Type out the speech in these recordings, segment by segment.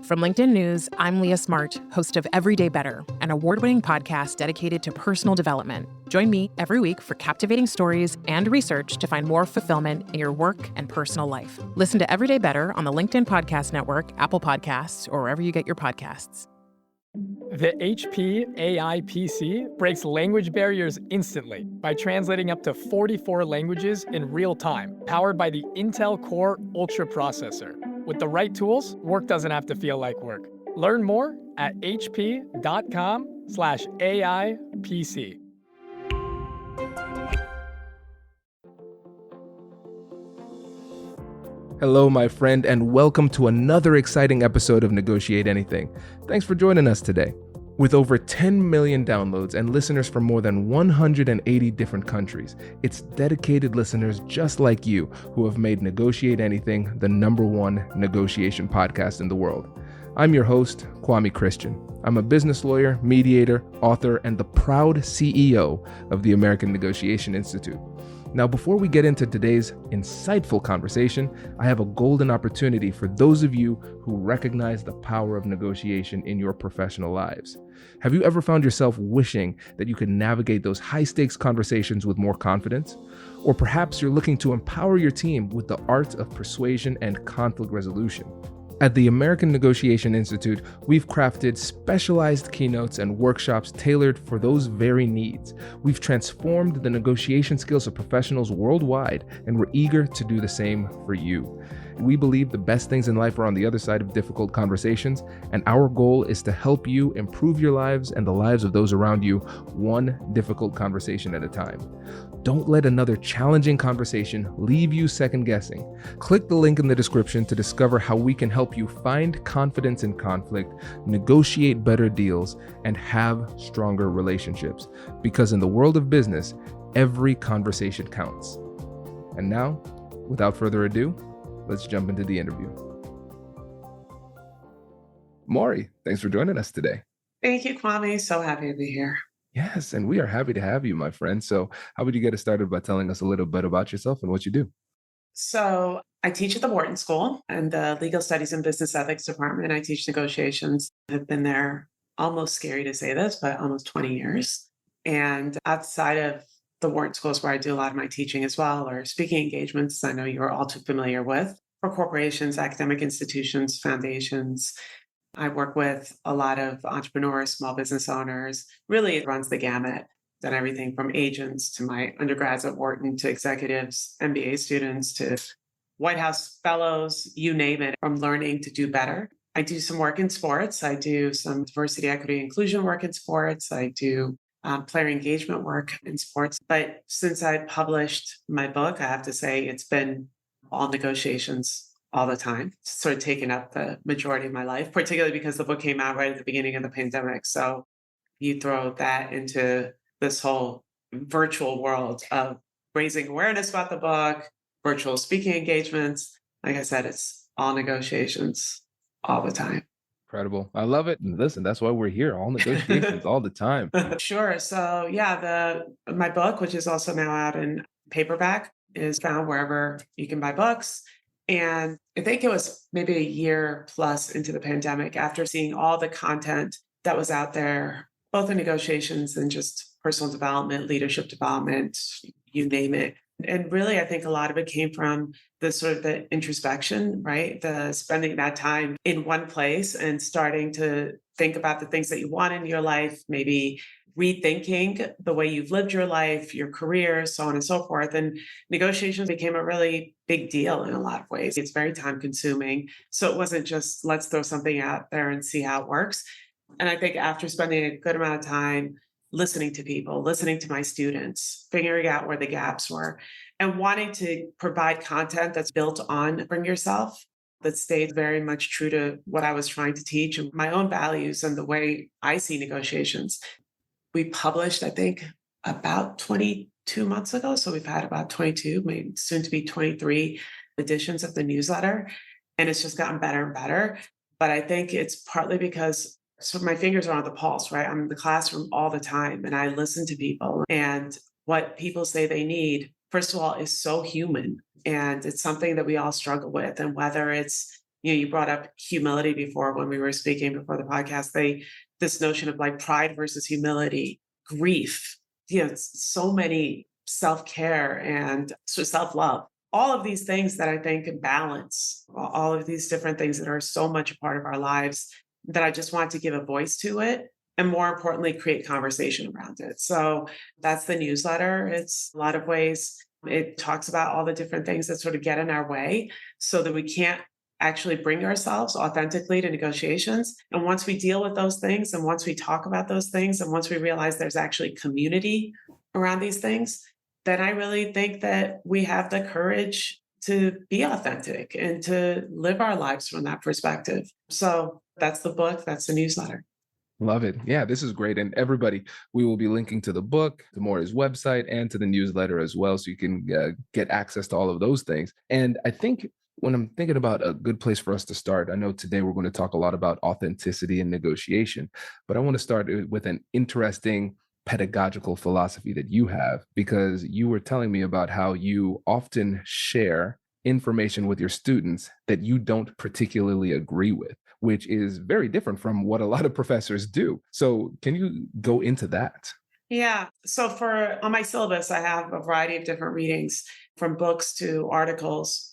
From LinkedIn News, I'm Leah Smart, host of Everyday Better, an award-winning podcast dedicated to personal development. Join me every week for captivating stories and research to find more fulfillment in your work and personal life. Listen to Everyday Better on the LinkedIn Podcast Network, Apple Podcasts, or wherever you get your podcasts. The HP AI PC breaks language barriers instantly by translating up to 44 languages in real time, powered by the Intel Core Ultra processor. With the right tools, work doesn't have to feel like work. Learn more at hp.com/AI-PC. Hello, my friend, and welcome to another exciting episode of Negotiate Anything. Thanks for joining us today. With over 10 million downloads and listeners from more than 180 different countries, it's dedicated listeners just like you who have made Negotiate Anything the #1 negotiation podcast in the world. I'm your host, Kwame Christian. I'm a business lawyer, mediator, author, and the proud CEO of the American Negotiation Institute. Now, before we get into today's insightful conversation, I have a golden opportunity for those of you who recognize the power of negotiation in your professional lives. Have you ever found yourself wishing that you could navigate those high-stakes conversations with more confidence? Or perhaps you're looking to empower your team with the art of persuasion and conflict resolution. At the American Negotiation Institute, we've crafted specialized keynotes and workshops tailored for those very needs. We've transformed the negotiation skills of professionals worldwide, and we're eager to do the same for you. We believe the best things in life are on the other side of difficult conversations, and our goal is to help you improve your lives and the lives of those around you, one difficult conversation at a time. Don't let another challenging conversation leave you second guessing. Click the link in the description to discover how we can help you find confidence in conflict, negotiate better deals, and have stronger relationships. Because in the world of business, every conversation counts. And now, without further ado, let's jump into the interview. Mori, thanks for joining us today. Thank you, Kwame. So happy to be here. Yes, and we are happy to have you, my friend. So how would you get us started by telling us a little bit about yourself and what you do? So I teach at the Wharton School and the Legal Studies and Business Ethics Department. I teach negotiations. I've been there, almost scary to say this, but almost 20 years. And outside of the Wharton School is where I do a lot of my teaching as well, or speaking engagements I know you're all too familiar with, for corporations, academic institutions, foundations. I work with a lot of entrepreneurs, small business owners. Really, it runs the gamut. Done everything from agents to my undergrads at Wharton to executives, MBA students to White House fellows, you name it, from learning to do better. I do some work in sports. I do some diversity, equity, inclusion work in sports. I do player engagement work in sports. But since I published my book, I have to say it's been all negotiations all the time. It's sort of taken up the majority of my life, particularly because the book came out right at the beginning of the pandemic. So you throw that into this whole virtual world of raising awareness about the book, virtual speaking engagements. Like I said, it's all negotiations all the time. Incredible. I love it. And listen, that's why we're here, all negotiations all the time. Sure. So yeah, my book, which is also now out in paperback, is found wherever you can buy books. And I think it was maybe a year plus into the pandemic, after seeing all the content that was out there, both in negotiations and just personal development, leadership development, you name it. And really, I think a lot of it came from the sort of the introspection, right? The spending that time in one place and starting to think about the things that you want in your life, maybe rethinking the way you've lived your life, your career, so on and so forth. And negotiations became a really big deal in a lot of ways. It's very time consuming. So it wasn't just let's throw something out there and see how it works. And I think after spending a good amount of time listening to people, listening to my students, figuring out where the gaps were, and wanting to provide content that's built on Bring Yourself, that stayed very much true to what I was trying to teach and my own values and the way I see negotiations. We published, I think, about 22 months ago. So we've had about 22, maybe soon to be 23 editions of the newsletter. And it's just gotten better and better. But I think it's partly because my fingers are on the pulse, right? I'm in the classroom all the time and I listen to people. And what people say they need, first of all, is so human. And it's something that we all struggle with. And whether it's You brought up humility before when we were speaking before the podcast. This notion of like pride versus humility, grief, so many self-care and self-love, all of these things that I think can balance all of these different things that are so much a part of our lives, that I just want to give a voice to it. And more importantly, create conversation around it. So that's the newsletter. It's a lot of ways. It talks about all the different things that sort of get in our way so that we can't actually bring ourselves authentically to negotiations. And once we deal with those things, and once we talk about those things, and once we realize there's actually community around these things, then I really think that we have the courage to be authentic and to live our lives from that perspective. So that's the book, that's the newsletter. Love it. Yeah, this is great. And everybody, we will be linking to the book, to Mori's website, and to the newsletter as well, so you can get access to all of those things. And I think when I'm thinking about a good place for us to start, I know today we're going to talk a lot about authenticity and negotiation, but I want to start with an interesting pedagogical philosophy that you have, because you were telling me about how you often share information with your students that you don't particularly agree with, which is very different from what a lot of professors do. So can you go into that? Yeah. So on my syllabus, I have a variety of different readings, from books to articles.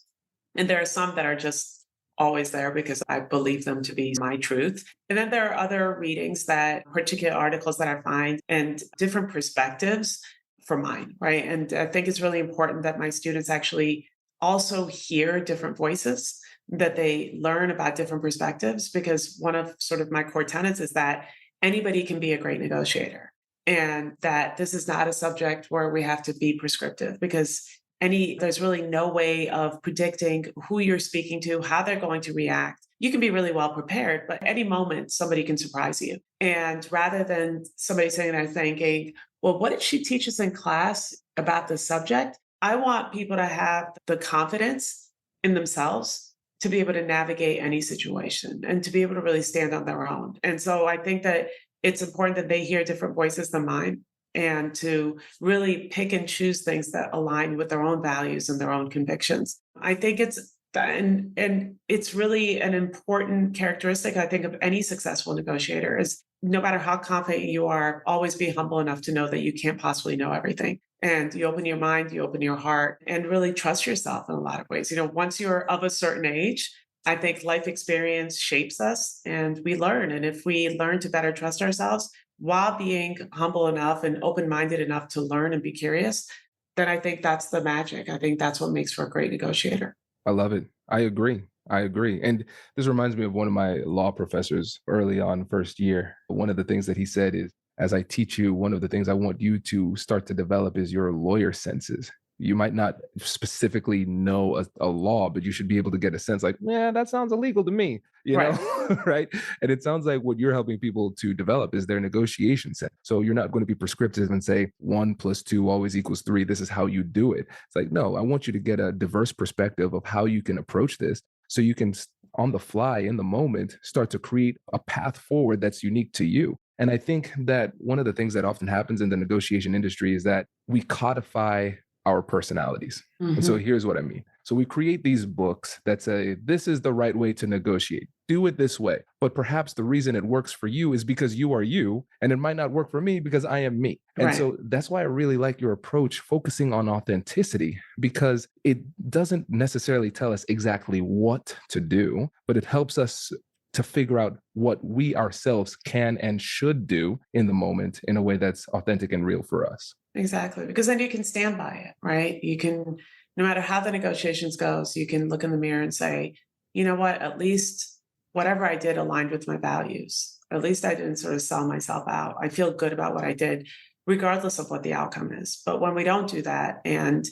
And there are some that are just always there because I believe them to be my truth. And then there are other readings, that particular articles that I find, and different perspectives for mine, right? And I think it's really important that my students actually also hear different voices, that they learn about different perspectives, because one of sort of my core tenets is that anybody can be a great negotiator, and that this is not a subject where we have to be prescriptive, because there's really no way of predicting who you're speaking to, how they're going to react. You can be really well prepared, but any moment somebody can surprise you. And rather than somebody sitting there thinking, well, what did she teach us in class about this subject? I want people to have the confidence in themselves to be able to navigate any situation and to be able to really stand on their own. And so I think that it's important that they hear different voices than mine, and to really pick and choose things that align with their own values and their own convictions. I think it's really an important characteristic, I think, of any successful negotiator, is no matter how confident you are, always be humble enough to know that you can't possibly know everything. And you open your mind, you open your heart, and really trust yourself in a lot of ways. Once you're of a certain age, I think life experience shapes us and we learn. And if we learn to better trust ourselves while being humble enough and open-minded enough to learn and be curious, then I think that's the magic. I think that's what makes for a great negotiator. I love it. I agree. And this reminds me of one of my law professors early on, first year. One of the things that he said is, as I teach you, one of the things I want you to start to develop is your lawyer senses. You might not specifically know a law, but you should be able to get a sense like, yeah, that sounds illegal to me, Right. know, right? And it sounds like what you're helping people to develop is their negotiation set. So you're not going to be prescriptive and say 1 + 2 always equals 3. This is how you do it. It's like, no, I want you to get a diverse perspective of how you can approach this, so you can, on the fly, in the moment, start to create a path forward that's unique to you. And I think that one of the things that often happens in the negotiation industry is that we codify our personalities. And so here's what I mean. So we create these books that say, this is the right way to negotiate. Do it this way. But perhaps the reason it works for you is because you are you, and it might not work for me because I am me. And Right. so that's why I really like your approach, focusing on authenticity, because it doesn't necessarily tell us exactly what to do, but it helps us to figure out what we ourselves can and should do in the moment in a way that's authentic and real for us. Exactly. Because then you can stand by it, right? You can, no matter how the negotiations goes, you can look in the mirror and say, you know what, at least whatever I did aligned with my values. At least I didn't sort of sell myself out. I feel good about what I did, regardless of what the outcome is. But when we don't do that, and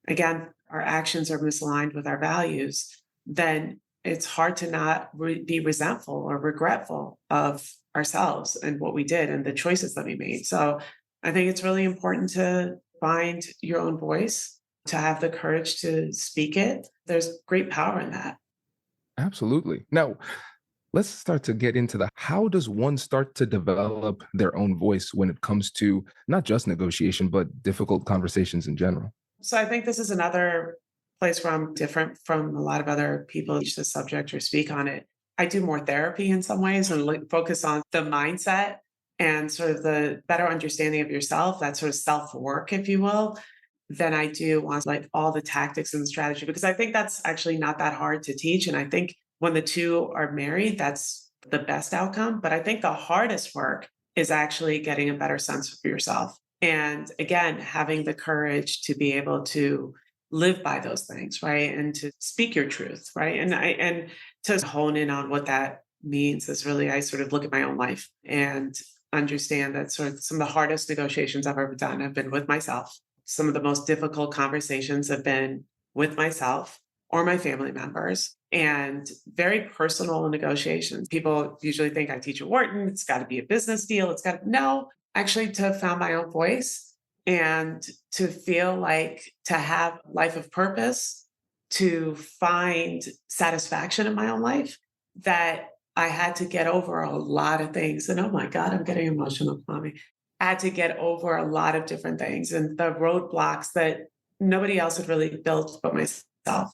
again, our actions are misaligned with our values, then it's hard to not be resentful or regretful of ourselves and what we did and the choices that we made. So I think it's really important to find your own voice, to have the courage to speak it. There's great power in that. Absolutely. Now, let's start to get into how does one start to develop their own voice when it comes to not just negotiation, but difficult conversations in general? So I think this is another place where I'm different from a lot of other people who teach the subject or speak on it. I do more therapy in some ways and focus on the mindset and sort of the better understanding of yourself, that sort of self-work, if you will, than I do on like all the tactics and the strategy, because I think that's actually not that hard to teach. And I think when the two are married, that's the best outcome. But I think the hardest work is actually getting a better sense of yourself. And again, having the courage to be able to live by those things, right? And to speak your truth, right? And to hone in on what that means is really, I sort of look at my own life and understand that sort of some of the hardest negotiations I've ever done have been with myself. Some of the most difficult conversations have been with myself or my family members, and very personal negotiations. People usually think I teach at Wharton, it's got to be a business deal. No, actually to have found my own voice and to feel like to have life of purpose, to find satisfaction in my own life, that I had to get over a lot of things. And oh my God, I'm getting emotional, Kwame. I had to get over a lot of different things and the roadblocks that nobody else had really built but myself.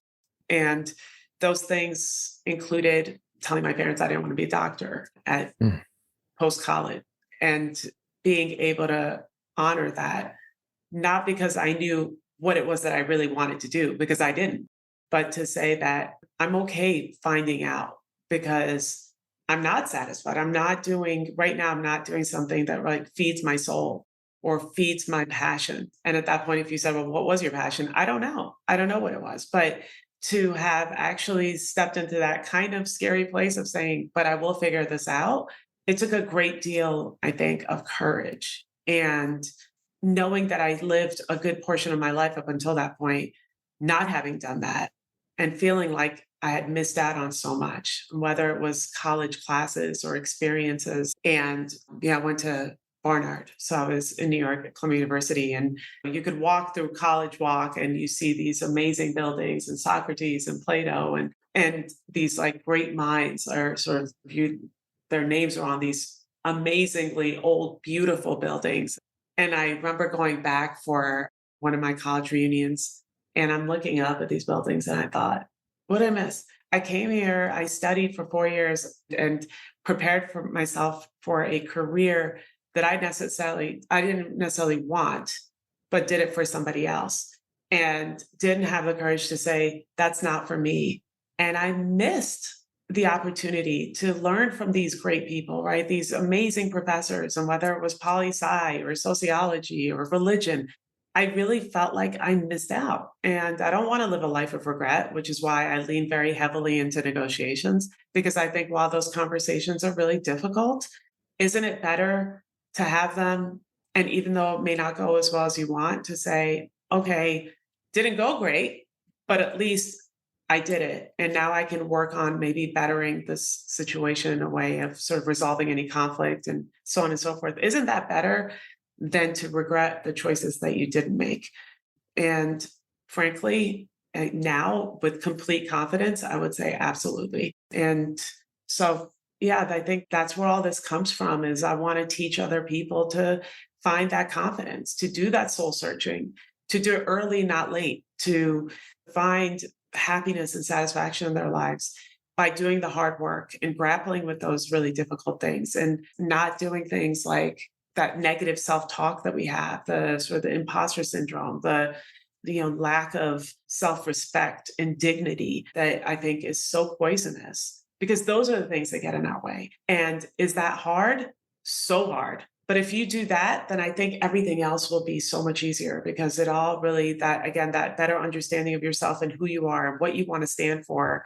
And those things included telling my parents I didn't want to be a doctor at post-college, and being able to honor that, not because I knew what it was that I really wanted to do, because I didn't, but to say that I'm okay finding out, because I'm not satisfied. Right now, I'm not doing something that like feeds my soul or feeds my passion. And at that point, if you said, well, what was your passion? I don't know. I don't know what it was. But to have actually stepped into that kind of scary place of saying, but I will figure this out, it took a great deal, I think, of courage. And knowing that I lived a good portion of my life up until that point, not having done that, and feeling like I had missed out on so much, whether it was college classes or experiences. And I went to Barnard. So I was in New York at Columbia University, and you could walk through College Walk and you see these amazing buildings and Socrates and Plato and these like great minds are sort of their names are on these amazingly old, beautiful buildings. And I remember going back for one of my college reunions, and I'm looking up at these buildings and I thought, what did I miss? I came here, I studied for 4 years and prepared for myself for a career that I didn't necessarily want, but did it for somebody else, and didn't have the courage to say, that's not for me. And I missed the opportunity to learn from these great people, right? These amazing professors, and whether it was poli-sci or sociology or religion, I really felt like I missed out. And I don't want to live a life of regret, which is why I lean very heavily into negotiations, because I think while those conversations are really difficult, isn't it better to have them? And even though it may not go as well as you want, to say, okay, didn't go great, but at least I did it. And now I can work on maybe bettering this situation in a way of sort of resolving any conflict and so on and so forth. Isn't that better than to regret the choices that you didn't make? And frankly, now with complete confidence, I would say absolutely. And so, I think that's where all this comes from, is I want to teach other people to find that confidence, to do that soul searching, to do it early, not late, to find happiness and satisfaction in their lives by doing the hard work and grappling with those really difficult things, and not doing things like that negative self-talk that we have, the sort of the imposter syndrome, the lack of self-respect and dignity that I think is so poisonous, because those are the things that get in our way. And is that hard? So hard. But if you do that, then I think everything else will be so much easier, because it all really, that better understanding of yourself and who you are and what you want to stand for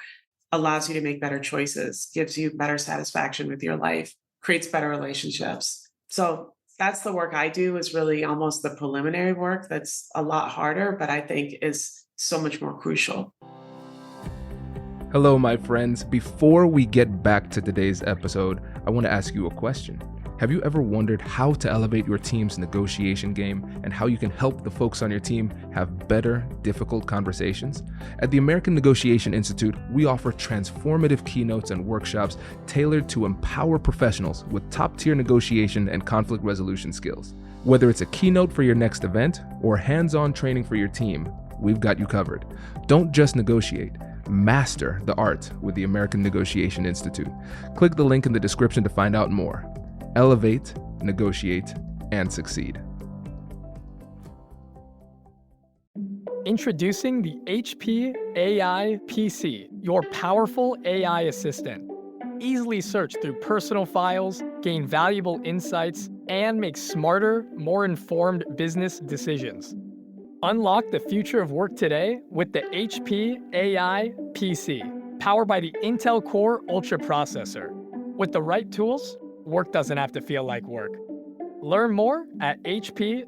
allows you to make better choices, gives you better satisfaction with your life, creates better relationships. So that's the work I do, is really almost the preliminary work that's a lot harder, but I think is so much more crucial. Hello, my friends. Before we get back to today's episode, I want to ask you a question. Have you ever wondered how to elevate your team's negotiation game and how you can help the folks on your team have better, difficult conversations? At the American Negotiation Institute, we offer transformative keynotes and workshops tailored to empower professionals with top-tier negotiation and conflict resolution skills. Whether it's a keynote for your next event or hands-on training for your team, we've got you covered. Don't just negotiate, master the art with the American Negotiation Institute. Click the link in the description to find out more. Elevate, negotiate, and succeed. Introducing the HP AI PC, your powerful AI assistant. Easily search through personal files, gain valuable insights, and make smarter, more informed business decisions. Unlock the future of work today with the HP AI PC, powered by the Intel Core Ultra processor. With the right tools, work doesn't have to feel like work. Learn more at hp.com/AIPC.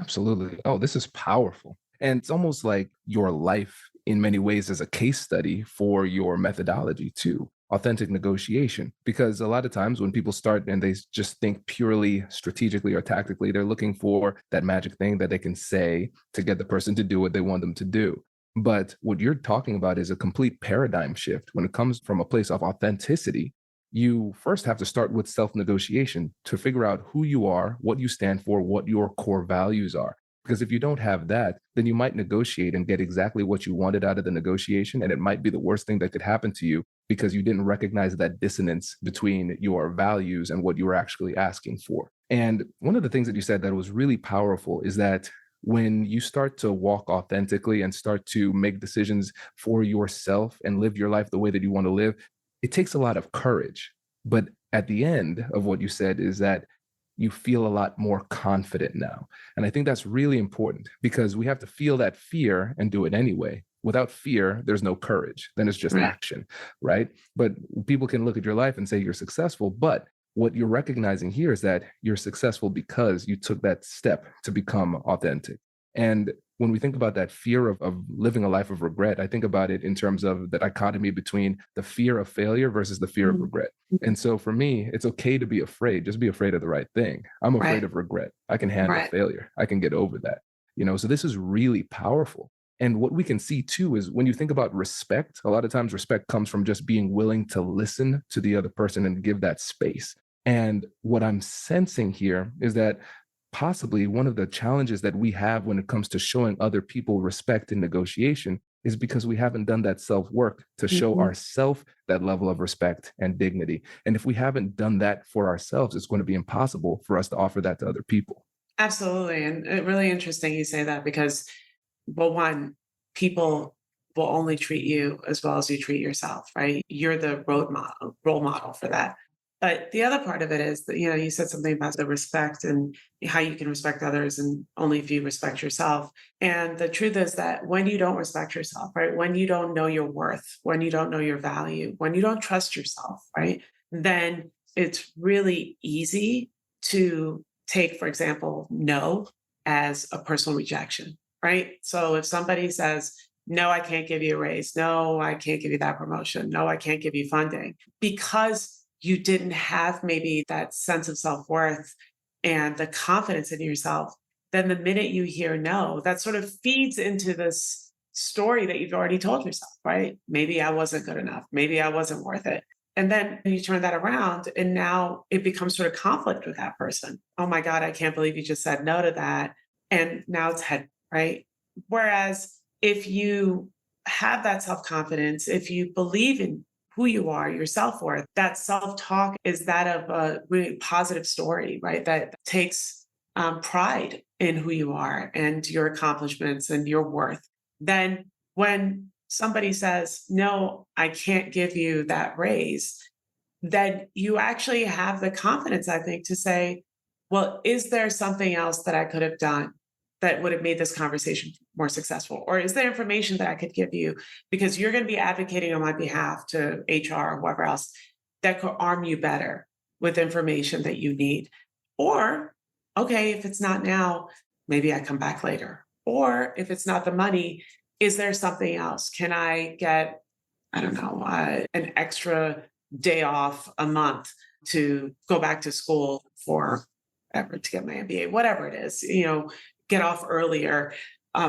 Absolutely. Oh, this is powerful. And it's almost like your life in many ways is a case study for your methodology too. Authentic negotiation. Because a lot of times when people start and they just think purely strategically or tactically, they're looking for that magic thing that they can say to get the person to do what they want them to do. But what you're talking about is a complete paradigm shift when it comes from a place of authenticity. You first have to start with self-negotiation to figure out who you are, what you stand for, what your core values are. Because if you don't have that, then you might negotiate and get exactly what you wanted out of the negotiation. And it might be the worst thing that could happen to you because you didn't recognize that dissonance between your values and what you were actually asking for. And one of the things that you said that was really powerful is that when you start to walk authentically and start to make decisions for yourself and live your life the way that you want to live, it takes a lot of courage. But at the end of what you said is that you feel a lot more confident now. And I think that's really important because we have to feel that fear and do it anyway. Without fear, there's no courage. Then it's just action, right? But people can look at your life and say you're successful, but what you're recognizing here is that you're successful because you took that step to become authentic. And when we think about that fear of living a life of regret, I think about it in terms of the dichotomy between the fear of failure versus the fear of regret. And so for me, it's okay to be afraid. Just be afraid of the right thing. I'm afraid of regret. I can handle failure. I can get over that. So this is really powerful. And what we can see too is when you think about respect, a lot of times respect comes from just being willing to listen to the other person and give that space. And what I'm sensing here is that possibly one of the challenges that we have when it comes to showing other people respect in negotiation is because we haven't done that self-work to show ourselves that level of respect and dignity. And if we haven't done that for ourselves, it's going to be impossible for us to offer that to other people. Absolutely. And really interesting you say that because, well, one, people will only treat you as well as you treat yourself, right? You're the role model for that. But the other part of it is that, you said something about the respect and how you can respect others and only if you respect yourself. And the truth is that when you don't respect yourself, right, when you don't know your worth, when you don't know your value, when you don't trust yourself, right, then it's really easy to take, for example, no as a personal rejection, right? So if somebody says, no, I can't give you a raise. No, I can't give you that promotion. No, I can't give you funding because you didn't have maybe that sense of self-worth and the confidence in yourself, then the minute you hear no, that sort of feeds into this story that you've already told yourself, right? Maybe I wasn't good enough. Maybe I wasn't worth it. And then you turn that around and now it becomes sort of conflict with that person. Oh my God, I can't believe you just said no to that. And now it's head, right? Whereas if you have that self-confidence, if you believe in who you are, your self-worth, that self-talk is that of a really positive story, right? That takes pride in who you are and your accomplishments and your worth. Then when somebody says, no, I can't give you that raise, then you actually have the confidence, I think, to say, well, is there something else that I could have done that would have made this conversation more successful? Or is there information that I could give you because you're going to be advocating on my behalf to HR or whoever else that could arm you better with information that you need? Or, okay, if it's not now, maybe I come back later. Or if it's not the money, is there something else? Can I get, I don't know, an extra day off a month to go back to school for ever to get my MBA, whatever it is, get off earlier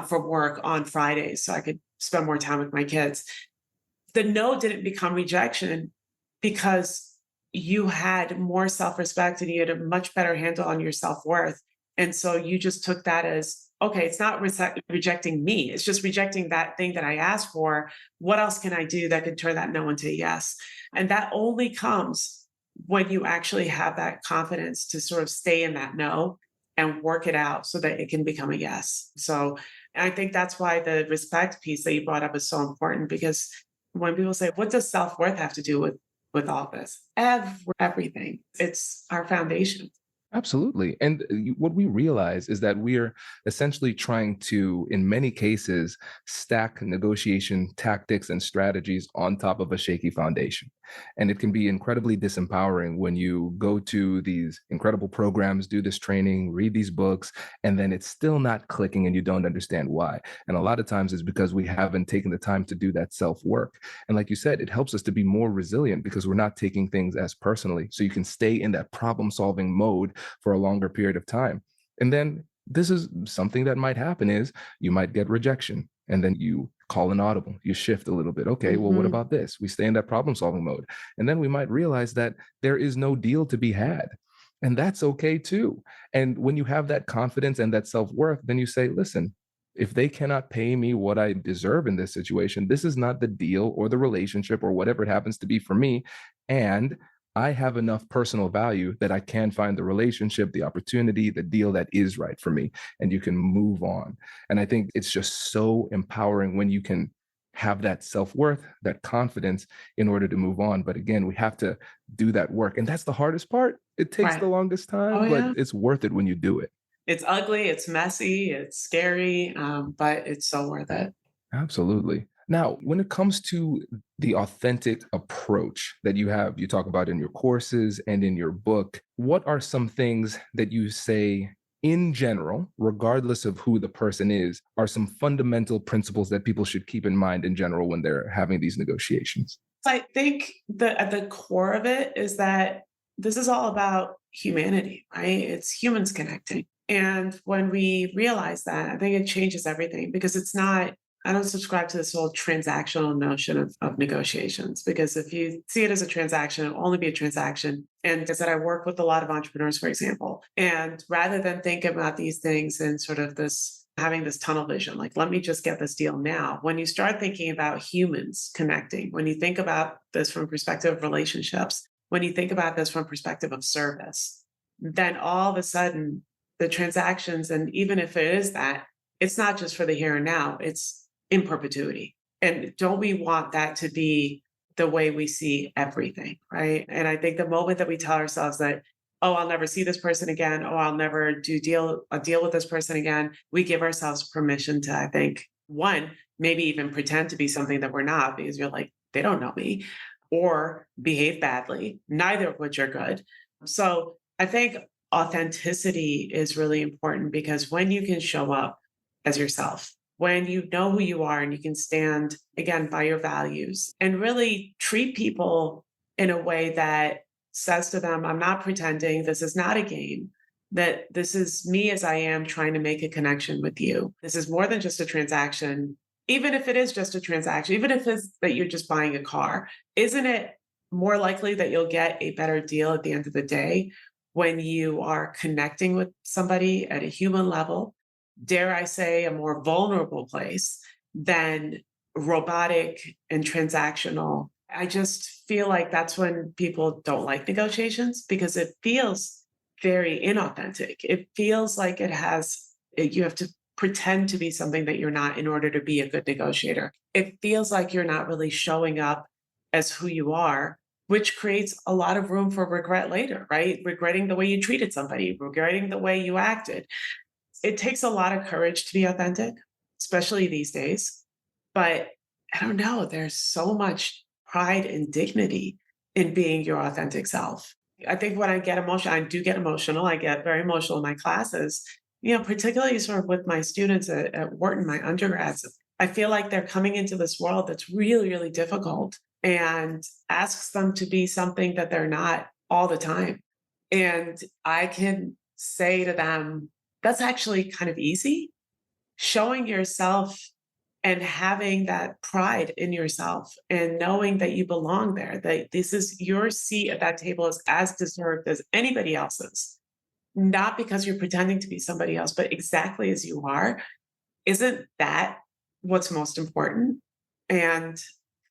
from work on Fridays so I could spend more time with my kids. The no didn't become rejection because you had more self-respect and you had a much better handle on your self-worth. And so you just took that as, okay, it's not rejecting me. It's just rejecting that thing that I asked for. What else can I do that could turn that no into a yes? And that only comes when you actually have that confidence to sort of stay in that no and work it out so that it can become a yes. So I think that's why the respect piece that you brought up is so important, because when people say, what does self-worth have to do with all this? Everything. It's our foundation. Absolutely. And what we realize is that we're essentially trying to, in many cases, stack negotiation tactics and strategies on top of a shaky foundation. And it can be incredibly disempowering when you go to these incredible programs, do this training, read these books, and then it's still not clicking and you don't understand why. And a lot of times it's because we haven't taken the time to do that self-work. And like you said, it helps us to be more resilient because we're not taking things as personally. So you can stay in that problem-solving mode for a longer period of time. And then this is something that might happen is you might get rejection and then you call an audible, you shift a little bit. Okay, well, what about this? We stay in that problem solving mode. And then we might realize that there is no deal to be had. And that's okay too. And when you have that confidence and that self-worth, then you say, listen, if they cannot pay me what I deserve in this situation, this is not the deal or the relationship or whatever it happens to be for me. And I have enough personal value that I can find the relationship, the opportunity, the deal that is right for me, and you can move on. And I think it's just so empowering when you can have that self-worth, that confidence in order to move on. But again, we have to do that work. And that's the hardest part. It takes the longest time, but it's worth it when you do it. It's ugly, it's messy, it's scary, but it's so worth it. Absolutely. Now, when it comes to the authentic approach that you have, you talk about in your courses and in your book, what are some things that you say in general, regardless of who the person is, are some fundamental principles that people should keep in mind in general when they're having these negotiations? I think at the core of it is that this is all about humanity, right? It's humans connecting. And when we realize that, I think it changes everything, because it's not, I don't subscribe to this whole transactional notion of negotiations, because if you see it as a transaction, it'll only be a transaction. And as I said, I work with a lot of entrepreneurs, for example, and rather than think about these things in sort of this, having this tunnel vision, like, let me just get this deal now. When you start thinking about humans connecting, when you think about this from perspective of relationships, when you think about this from perspective of service, then all of a sudden the transactions, and even if it is that, it's not just for the here and now, it's in perpetuity. And don't we want that to be the way we see everything, right? And I think the moment that we tell ourselves that, oh, I'll never see this person again, oh, I'll never do a deal with this person again, we give ourselves permission to, I think, one, maybe even pretend to be something that we're not, because you're like, they don't know me, or behave badly, neither of which are good. So I think authenticity is really important, because when you can show up as yourself, when you know who you are and you can stand, again, by your values and really treat people in a way that says to them, I'm not pretending, this is not a game, that this is me as I am trying to make a connection with you. This is more than just a transaction. Even if it is just a transaction, even if it's that you're just buying a car, isn't it more likely that you'll get a better deal at the end of the day when you are connecting with somebody at a human level, dare I say, a more vulnerable place than robotic and transactional? I just feel like that's when people don't like negotiations, because it feels very inauthentic. It feels like you have to pretend to be something that you're not in order to be a good negotiator. It feels like you're not really showing up as who you are, which creates a lot of room for regret later, right? Regretting the way you treated somebody, regretting the way you acted. It takes a lot of courage to be authentic, especially these days. But I don't know, there's so much pride and dignity in being your authentic self. I think when I get emotional, I do get emotional. I get very emotional in my classes, particularly sort of with my students at Wharton, my undergrads. I feel like they're coming into this world that's really, really difficult and asks them to be something that they're not all the time. And I can say to them, that's actually kind of easy. Showing yourself and having that pride in yourself and knowing that you belong there, that this is your seat at that table is as deserved as anybody else's, not because you're pretending to be somebody else, but exactly as you are. Isn't that what's most important? And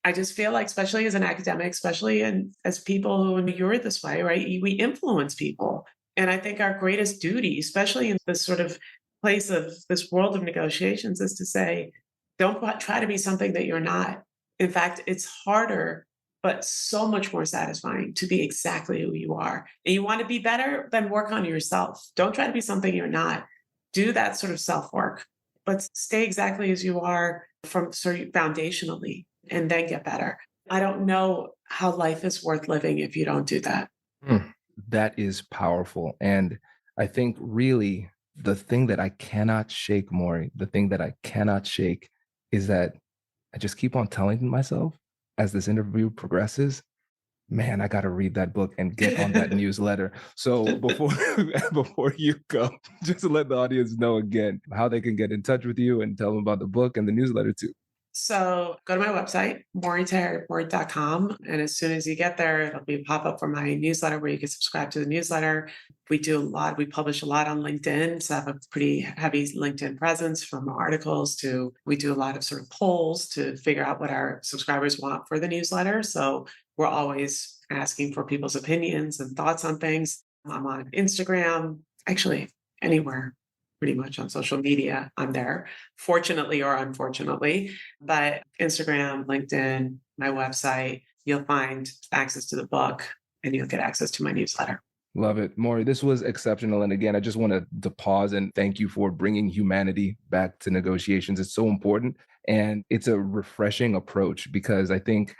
I just feel like, especially as an academic, especially as people who you're this way, right? We influence people. And I think our greatest duty, especially in this sort of place of this world of negotiations, is to say, don't try to be something that you're not. In fact, it's harder, but so much more satisfying to be exactly who you are. And you want to be better, then work on yourself. Don't try to be something you're not. Do that sort of self-work, but stay exactly as you are from sort of foundationally, and then get better. I don't know how life is worth living if you don't do that. That is powerful. And I think really the thing that I cannot shake, Mori, the thing that I cannot shake is that I just keep on telling myself as this interview progresses, man, I got to read that book and get on that newsletter. So before you go, just to let the audience know again how they can get in touch with you and tell them about the book and the newsletter too. So go to my website, moritaheripour.com. And as soon as you get there, it'll be a pop-up for my newsletter where you can subscribe to the newsletter. We publish a lot on LinkedIn. So I have a pretty heavy LinkedIn presence, from articles to, we do a lot of sort of polls to figure out what our subscribers want for the newsletter. So we're always asking for people's opinions and thoughts on things. I'm on Instagram, actually anywhere. Pretty much on social media, I'm there, fortunately or unfortunately. But Instagram, LinkedIn, my website, you'll find access to the book and you'll get access to my newsletter. Love it. Mori, this was exceptional. And again, I just want to pause and thank you for bringing humanity back to negotiations. It's so important. And it's a refreshing approach because I think,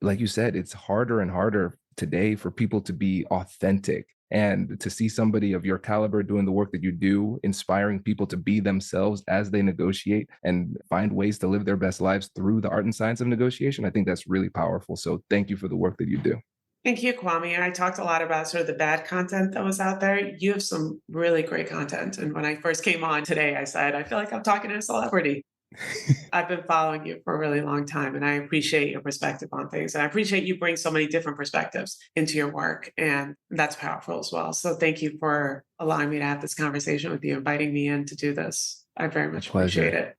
like you said, it's harder and harder today for people to be authentic. And to see somebody of your caliber doing the work that you do, inspiring people to be themselves as they negotiate and find ways to live their best lives through the art and science of negotiation, I think that's really powerful. So thank you for the work that you do. Thank you, Kwame. I talked a lot about sort of the bad content that was out there. You have some really great content. And when I first came on today, I said, I feel like I'm talking to a celebrity. I've been following you for a really long time, and I appreciate your perspective on things. And I appreciate you bring so many different perspectives into your work, and that's powerful as well. So thank you for allowing me to have this conversation with you, inviting me in to do this. I very much appreciate it.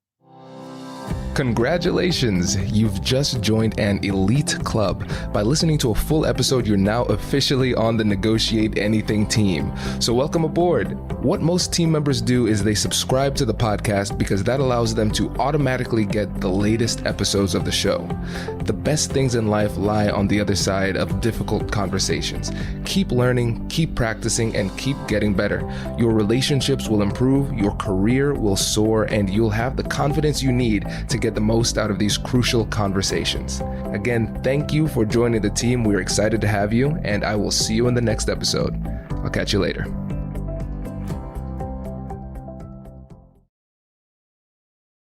Congratulations, you've just joined an elite club. By listening to a full episode, you're now officially on the Negotiate Anything team. So welcome aboard. What most team members do is they subscribe to the podcast because that allows them to automatically get the latest episodes of the show. The best things in life lie on the other side of difficult conversations. Keep learning, keep practicing, and keep getting better. Your relationships will improve, your career will soar, and you'll have the confidence you need to get the most out of these crucial conversations. Again, thank you for joining the team. We're excited to have you, and I will see you in the next episode. I'll catch you later.